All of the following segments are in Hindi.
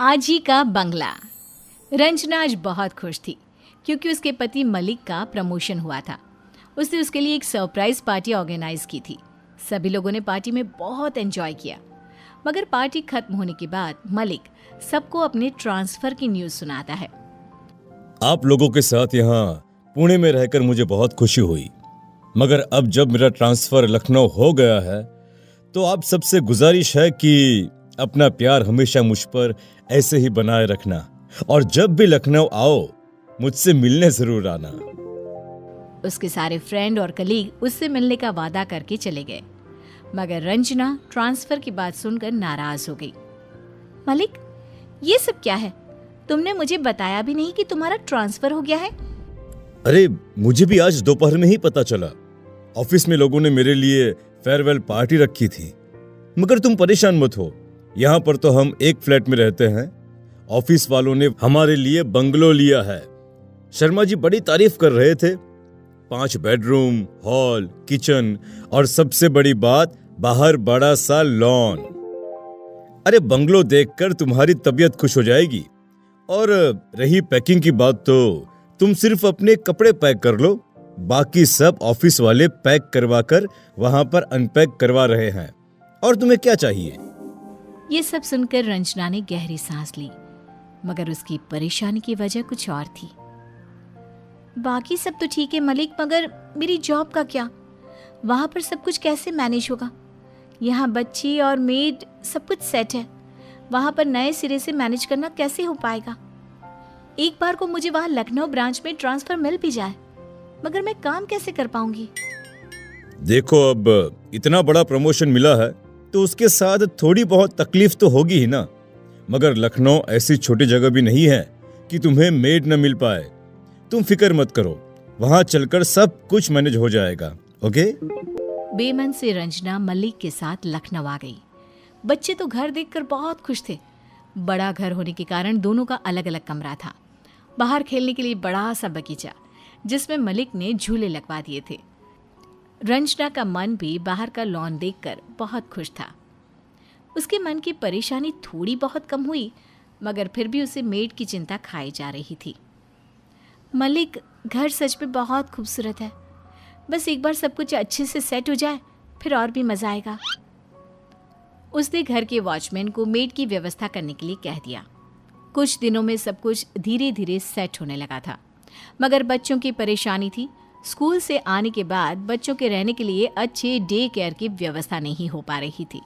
आज ही का बंगला। रंजना आज बहुत खुश थी क्योंकि उसके पति मलिक का प्रमोशन हुआ था। उसने उसके लिए एक सरप्राइज पार्टी ऑर्गेनाइज की थी। सभी लोगों ने पार्टी में बहुत एंजॉय किया। मगर पार्टी खत्म होने के बाद मलिक सबको अपने ट्रांसफर की न्यूज़ सुनाता है। आप लोगों के साथ यहाँ पुणे में रहकर मुझे बहुत खुशी हुई, मगर अब जब मेरा ट्रांसफर लखनऊ हो गया है तो आप सबसे गुजारिश है कि अपना प्यार हमेशा मुझ पर ऐसे ही बनाए रखना, और जब भी लखनऊ आओ मुझसे मिलने जरूर आना। उसके सारे फ्रेंड और कलीग उससे मिलने का वादा करके चले गए, मगर रंजना ट्रांसफर की बात सुनकर नाराज हो गई। मलिक, ये सब क्या है? तुमने मुझे बताया भी नहीं कि तुम्हारा ट्रांसफर हो गया है। अरे, मुझे भी आज दोपहर में ही पता चला। ऑफिस में लोगों ने मेरे लिए फेयरवेल पार्टी रखी थी। मगर तुम परेशान मत हो, यहाँ पर तो हम एक फ्लैट में रहते हैं। ऑफिस वालों ने हमारे लिए बंगलो लिया है। शर्मा जी बड़ी तारीफ कर रहे थे। 5 बेडरूम, हॉल, किचन और सबसे बड़ी बात, बाहर बड़ा सा लॉन। अरे, बंगलो देखकर तुम्हारी तबीयत खुश हो जाएगी। और रही पैकिंग की बात, तो तुम सिर्फ अपने कपड़े पैक कर लो, बाकी सब ऑफिस वाले पैक करवाकर वहां पर अनपैक करवा रहे हैं। और तुम्हें क्या चाहिए? ये सब सुनकर रंजना ने गहरी सांस ली, मगर उसकी परेशानी की वजह कुछ और थी। बाकी सब तो ठीक है मलिक, मगर मेरी जॉब का क्या? वहां पर सब कुछ कैसे मैनेज होगा? यहाँ बच्ची और मेड सब कुछ सेट है, वहां पर नए सिरे से मैनेज करना कैसे हो पाएगा? एक बार को मुझे वहां लखनऊ ब्रांच में ट्रांसफर मिल भी जाए, मगर मैं काम कैसे कर पाऊंगी? देखो, अब इतना बड़ा प्रमोशन मिला है तो उसके साथ थोड़ी बहुत तकलीफ तो होगी ही ना। मगर लखनऊ ऐसी छोटी जगह भी नहीं है कि तुम्हें मेड न मिल पाए। तुम फिक्र मत करो, वहां चलकर सब कुछ मैनेज हो जाएगा। ओके? बेमन से रंजना मलिक के साथ लखनऊ आ गई। बच्चे तो घर देखकर बहुत खुश थे। बड़ा घर होने के कारण दोनों का अलग अलग कमरा था। बाहर खेलने के लिए बड़ा सा बगीचा, जिसमें मलिक ने झूले लगवा दिए थे। रंजना का मन भी बाहर का लॉन देखकर बहुत खुश था। उसके मन की परेशानी थोड़ी बहुत कम हुई, मगर फिर भी उसे मेड की चिंता खाई जा रही थी। मलिक, घर सच में बहुत खूबसूरत है। बस एक बार सब कुछ अच्छे से सेट हो जाए, फिर और भी मजा आएगा। उसने घर के वॉचमैन को मेड की व्यवस्था करने के लिए कह दिया। कुछ दिनों में सब कुछ धीरे धीरे सेट होने लगा था, मगर बच्चों की परेशानी थी। स्कूल से आने के बाद बच्चों के रहने के लिए अच्छे डे केयर की व्यवस्था नहीं हो पा रही थी।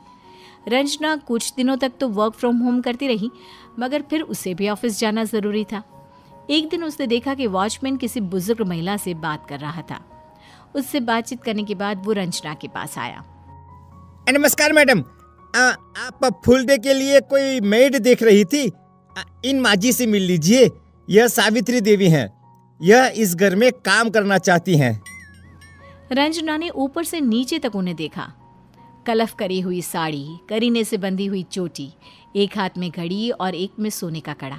रंजना कुछ दिनों तक तो वर्क फ्रॉम होम करती रही, मगर फिर उसे भी ऑफिस जाना ज़रूरी था। एक दिन उसने देखा कि वॉचमैन किसी बुजुर्ग महिला से बात कर रहा था। उससे बातचीत करने के बाद वो रंजना के पास आया। नमस्कार मैडम, आप फुल डे के लिए कोई मेड देख रही थी? इन माजी से मिल लीजिए, यह सावित्री देवी हैं। यह इस घर में काम करना चाहती हैं। रंजना ने ऊपर से नीचे तक उन्हें देखा। कलफ करी हुई साड़ी, करीने से बंधी हुई चोटी, एक हाथ में घड़ी और एक में सोने का कड़ा।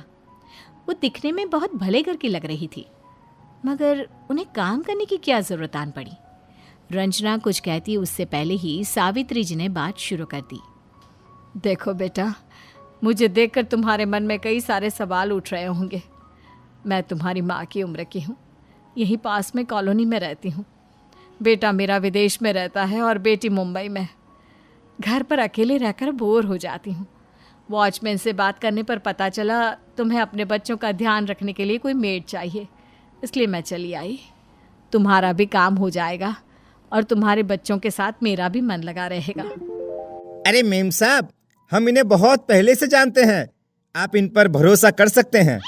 वो दिखने में बहुत भले घर की लग रही थी, मगर उन्हें काम करने की क्या जरूरत आन पड़ी? रंजना कुछ कहती उससे पहले ही सावित्री जी ने बात शुरू कर दी। देखो बेटा, मुझे देखकर तुम्हारे मन में कई सारे सवाल उठ रहे होंगे। मैं तुम्हारी माँ की उम्र की हूँ, यहीं पास में कॉलोनी में रहती हूँ। बेटा मेरा विदेश में रहता है और बेटी मुंबई में। घर पर अकेले रहकर बोर हो जाती हूँ। वॉचमैन से बात करने पर पता चला तुम्हें अपने बच्चों का ध्यान रखने के लिए कोई मेड चाहिए, इसलिए मैं चली आई। तुम्हारा भी काम हो जाएगा और तुम्हारे बच्चों के साथ मेरा भी मन लगा रहेगा। अरे मेम साहब, हम इन्हें बहुत पहले से जानते हैं, आप इन पर भरोसा कर सकते हैं।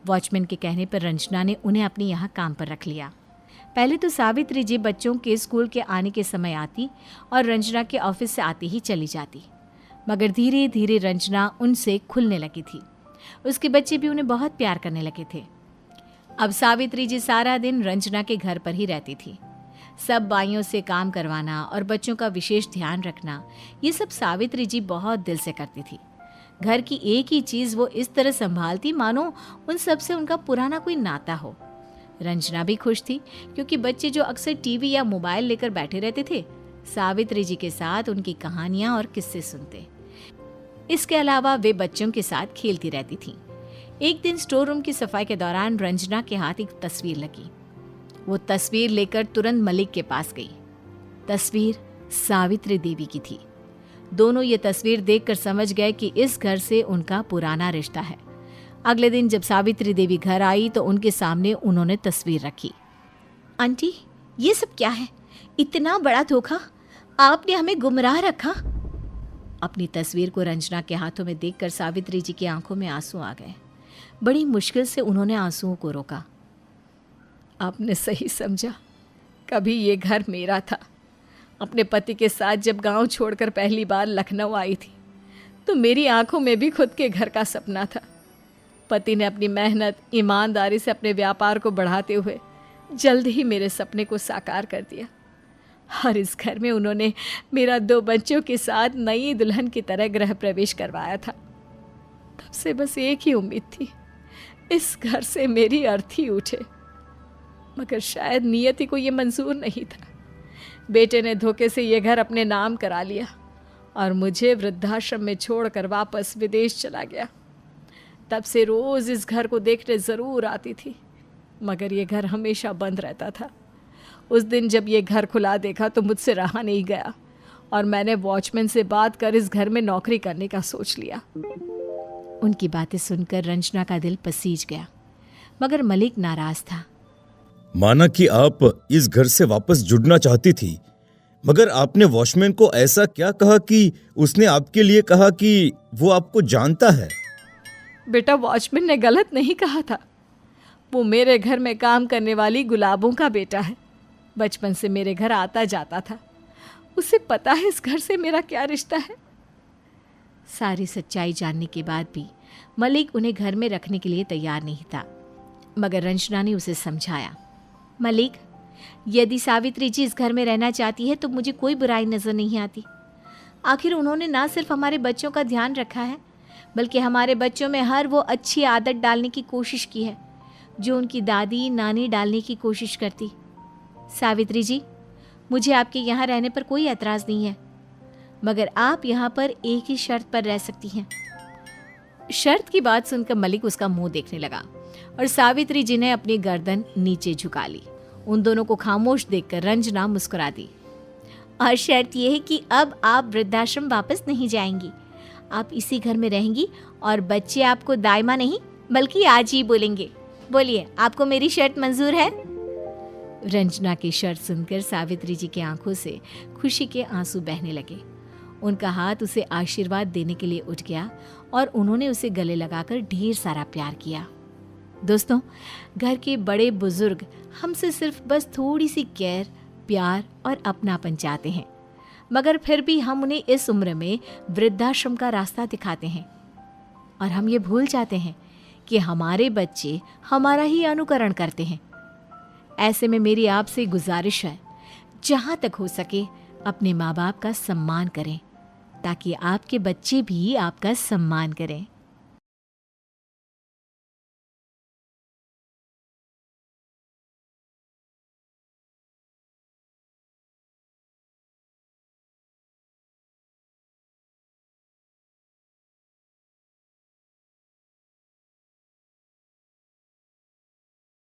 वॉचमैन के कहने पर रंजना ने उन्हें अपने यहाँ काम पर रख लिया। पहले तो सावित्री जी बच्चों के स्कूल के आने के समय आती और रंजना के ऑफिस से आते ही चली जाती, मगर धीरे धीरे रंजना उनसे खुलने लगी थी। उसके बच्चे भी उन्हें बहुत प्यार करने लगे थे। अब सावित्री जी सारा दिन रंजना के घर पर ही रहती थी। सब बाइयों से काम करवाना और बच्चों का विशेष ध्यान रखना, ये सब सावित्री जी बहुत दिल से करती थी। घर की एक ही चीज़ वो इस तरह संभालती मानो उन सब से उनका पुराना कोई नाता हो। रंजना भी खुश थी, क्योंकि बच्चे जो अक्सर टीवी या मोबाइल लेकर बैठे रहते थे, सावित्री जी के साथ उनकी कहानियां और किस्से सुनते। इसके अलावा वे बच्चों के साथ खेलती रहती थीं। एक दिन स्टोर रूम की सफाई के दौरान रंजना के हाथ एक तस्वीर लगी। वो तस्वीर लेकर तुरंत मलिक के पास गई। तस्वीर सावित्री देवी की थी। दोनों ये तस्वीर देखकर समझ गए कि इस घर से उनका पुराना रिश्ता है। अगले दिन जब सावित्री देवी घर आई तो उनके सामने उन्होंने तस्वीर रखी। आंटी, ये सब क्या है? इतना बड़ा धोखा! आपने हमें गुमराह रखा। अपनी तस्वीर को रंजना के हाथों में देखकर सावित्री जी की आंखों में आंसू आ गए। बड़ी मुश्किल से उन्होंने आंसुओं को रोका। आपने सही समझा, कभी ये घर मेरा था। अपने पति के साथ जब गांव छोड़कर पहली बार लखनऊ आई थी तो मेरी आंखों में भी खुद के घर का सपना था। पति ने अपनी मेहनत, ईमानदारी से अपने व्यापार को बढ़ाते हुए जल्द ही मेरे सपने को साकार कर दिया। और इस घर में उन्होंने मेरा 2 बच्चों के साथ नई दुल्हन की तरह गृह प्रवेश करवाया था। तब से बस एक ही उम्मीद थी, इस घर से मेरी अर्थी उठे। मगर शायद नियति को ये मंजूर नहीं था। बेटे ने धोखे से ये घर अपने नाम करा लिया और मुझे वृद्धाश्रम में छोड़कर वापस विदेश चला गया। तब से रोज़ इस घर को देखने ज़रूर आती थी, मगर ये घर हमेशा बंद रहता था। उस दिन जब ये घर खुला देखा तो मुझसे रहा नहीं गया और मैंने वॉचमैन से बात कर इस घर में नौकरी करने का सोच लिया। उनकी बातें सुनकर रंजना का दिल पसीज गया, मगर मलिक नाराज था। माना कि आप इस घर से वापस जुड़ना चाहती थी, मगर आपने वॉचमैन को ऐसा क्या कहा कि उसने आपके लिए कहा कि वो आपको जानता है? बेटा, वॉचमैन ने गलत नहीं कहा था। वो मेरे घर में काम करने वाली गुलाबों का बेटा है। बचपन से मेरे घर आता जाता था। उसे पता है इस घर से मेरा क्या रिश्ता है। सारी सच्चाई जानने के बाद भी मलिक उन्हें घर में रखने के लिए तैयार नहीं था, मगर रंजना ने उसे समझाया। मलिक, यदि सावित्री जी इस घर में रहना चाहती है तो मुझे कोई बुराई नज़र नहीं आती। आखिर उन्होंने ना सिर्फ हमारे बच्चों का ध्यान रखा है, बल्कि हमारे बच्चों में हर वो अच्छी आदत डालने की कोशिश की है जो उनकी दादी नानी डालने की कोशिश करती। सावित्री जी, मुझे आपके यहाँ रहने पर कोई एतराज़ नहीं है, मगर आप यहाँ पर एक ही शर्त पर रह सकती हैं। शर्त की बात सुनकर मलिक उसका मुंह देखने लगा और सावित्री जी ने अपनी गर्दन नीचे झुका ली। उन दोनों को खामोश देखकर रंजना मुस्कुरा दी। और शर्त यह है कि अब आप वृद्धाश्रम वापस नहीं जाएंगी। आप इसी घर में रहेंगी और बच्चे आपको दाइमा नहीं बल्कि आज ही बोलेंगे। बोलिए, आपको मेरी शर्त मंजूर है? रंजना की शर्त सुनकर सावित्री जी की आंखों से खुशी के आंसू बहने लगे। उनका हाथ उसे आशीर्वाद देने के लिए उठ गया और उन्होंने उसे गले लगाकर ढेर सारा प्यार किया। दोस्तों, घर के बड़े बुजुर्ग हमसे सिर्फ बस थोड़ी सी केयर, प्यार और अपनापन चाहते हैं, मगर फिर भी हम उन्हें इस उम्र में वृद्धाश्रम का रास्ता दिखाते हैं और हम ये भूल जाते हैं कि हमारे बच्चे हमारा ही अनुकरण करते हैं। ऐसे में मेरी आपसे गुजारिश है, जहाँ तक हो सके अपने माँ बाप का सम्मान करें ताकि आपके बच्चे भी आपका सम्मान करें।